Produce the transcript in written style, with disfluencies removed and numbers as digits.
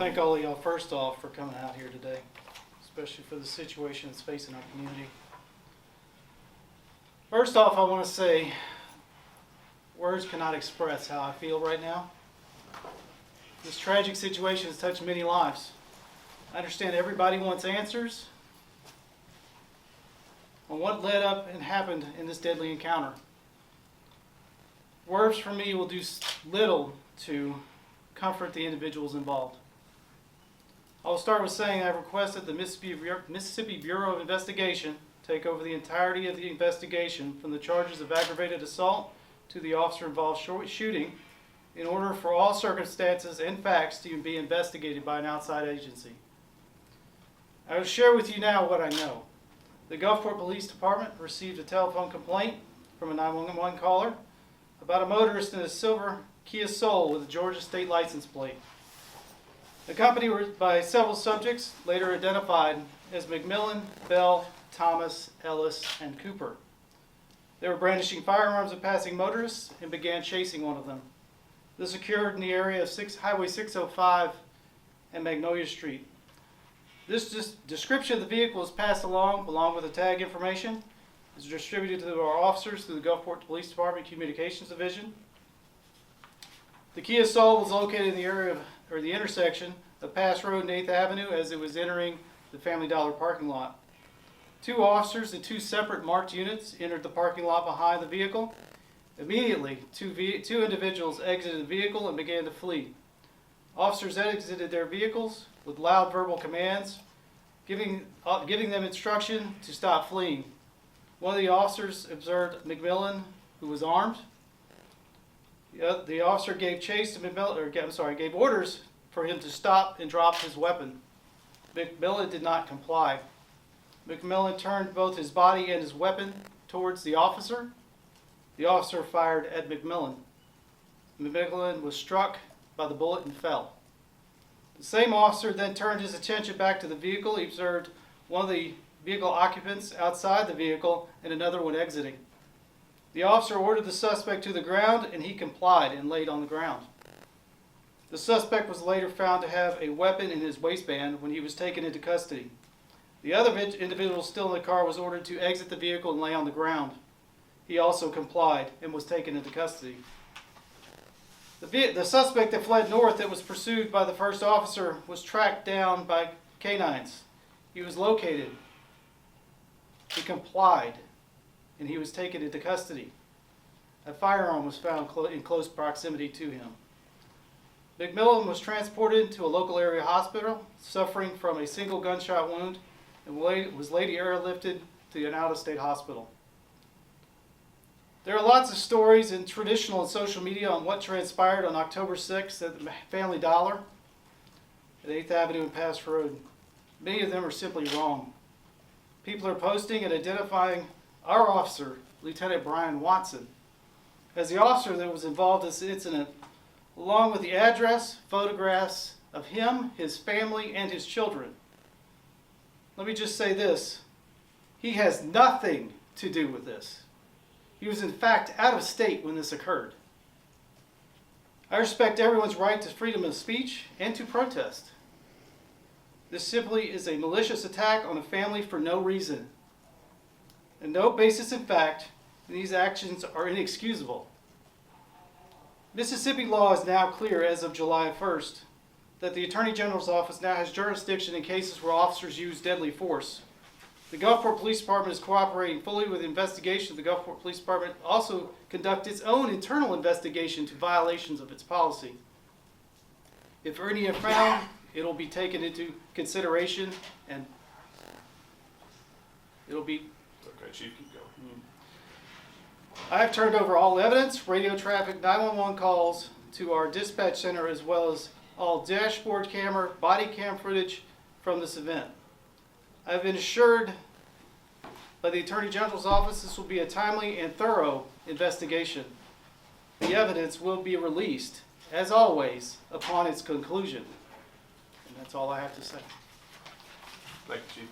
thank all of y'all first off for coming out here today, especially for the situation that's facing our community. First off, I want to say words cannot express how I feel right now. This tragic situation has touched many lives. I understand everybody wants answers on what led up and happened in this deadly encounter. Words from me will do little to comfort the individuals involved. I will start with saying I request that the Mississippi Bureau of Investigation take over the entirety of the investigation from the charges of aggravated assault to the officer-involved shooting in order for all circumstances and facts to be investigated by an outside agency. I will share with you now what I know. The Gulfport Police Department received a telephone complaint from a 911 caller about a motorist in a silver Kia Soul with a Georgia state license plate. Accompanied by several subjects later identified as McMillan, Bell, Thomas, Ellis, and Cooper. They were brandishing firearms at passing motorists and began chasing one of them. This occurred in the area of Highway 605 and Magnolia Street. This description of the vehicle is passed along with the tag information. It's distributed to our officers through the Gulfport Police Department Communications Division. The Kia Soul was located in the area of, the intersection of Pass Road and 8th Avenue as it was entering the Family Dollar parking lot. Two officers in two separate marked units entered the parking lot behind the vehicle. Immediately, two individuals exited the vehicle and began to flee. Officers exited their vehicles with loud verbal commands, giving them instruction to stop fleeing. One of the officers observed McMillan, who was armed. The officer gave gave orders for him to stop and drop his weapon. McMillan did not comply. McMillan turned both his body and his weapon towards the officer. The officer fired at McMillan. McMillan was struck by the bullet and fell. The same officer then turned his attention back to the vehicle. He observed one of the vehicle occupants outside the vehicle and another one exiting. The officer ordered the suspect to the ground and he complied and laid on the ground. The suspect was later found to have a weapon in his waistband when he was taken into custody. The other individual still in the car was ordered to exit the vehicle and lay on the ground. He also complied and was taken into custody. The suspect that fled north that was pursued by the first officer was tracked down by canines. He was located. He complied, and he was taken into custody. A firearm was found in close proximity to him. McMillan was transported to a local area hospital, suffering from a single gunshot wound, and was later airlifted to an out-of-state hospital. There are lots of stories in traditional and social media on what transpired on October 6th at the Family Dollar at 8th Avenue and Pass Road. Many of them are simply wrong. People are posting and identifying our officer, Lieutenant Brian Watson, as the officer that was involved in this incident, along with the address, photographs of him, his family, and his children. Let me just say this. He has nothing to do with this. He was in fact out of state when this occurred. I respect everyone's right to freedom of speech and to protest. This simply is a malicious attack on a family for no reason. And no basis in fact, and these actions are inexcusable. Mississippi law is now clear as of July 1st that the Attorney General's office now has jurisdiction in cases where officers use deadly force. The Gulfport Police Department is cooperating fully with the investigation. The Gulfport Police Department also conducts its own internal investigation to violations of its policy. If any are found, it will be taken into consideration and it'll be... Okay, Chief, keep going. I have turned over all evidence, radio traffic, 911 calls to our dispatch center, as well as all dashboard camera, body cam footage from this event. I've been assured by the Attorney General's office this will be a timely and thorough investigation. The evidence will be released, as always, upon its conclusion. And that's all I have to say. Thank you, Chief.